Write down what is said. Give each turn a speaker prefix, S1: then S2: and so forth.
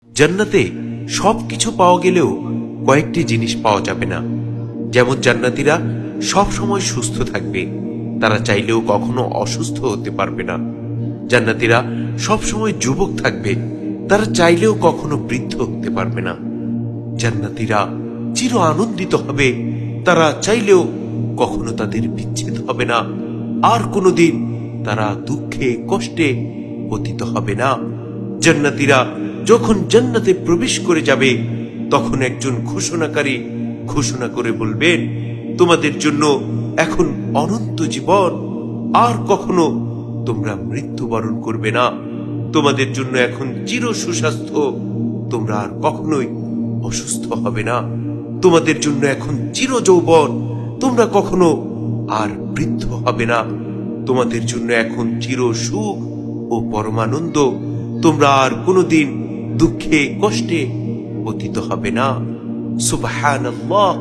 S1: জান্নাতে সবকিছু পাওয়া গেলেও কয়েকটি জিনিস পাওয়া যাবে না। যেমন জান্নাতীরা সব সময় সুস্থ থাকবে, তারা চাইলেও কখনো অসুস্থ হতে পারবে না। জান্নাতীরা সব সময় যুবক থাকবে, তারা চাইলেও কখনো বৃদ্ধ হতে পারবে না। জান্নাতীরা চির আনন্দিত হবে, তারা চাইলেও কখনো তাদের বিচ্ছেদ হবে না। আর কোনোদিন তারা দুঃখে কষ্টে পতিত হবে না। জান্নাতীরা যখন জান্নাতে প্রবেশ করে যাবে, তখন একজন ঘোষণাকারী ঘোষণা করে বলবেন, তোমাদের জন্য এখন অনন্ত জীবন, আর কখনো তোমরা মৃত্যুবরণ করবে না। তোমাদের জন্য এখন চির সুস্বাস্থ্য, তোমরা আর কখনোই অসুস্থ হবে না। তোমাদের জন্য এখন চির যৌবন, তোমরা কখনো আর বৃদ্ধ হবে না। তোমাদের জন্য এখন চির সুখ ও পরমানন্দ, তোমরা আর কোনোদিন দুঃখে কষ্টে পতিত হবে না। সুবহানাল্লাহ।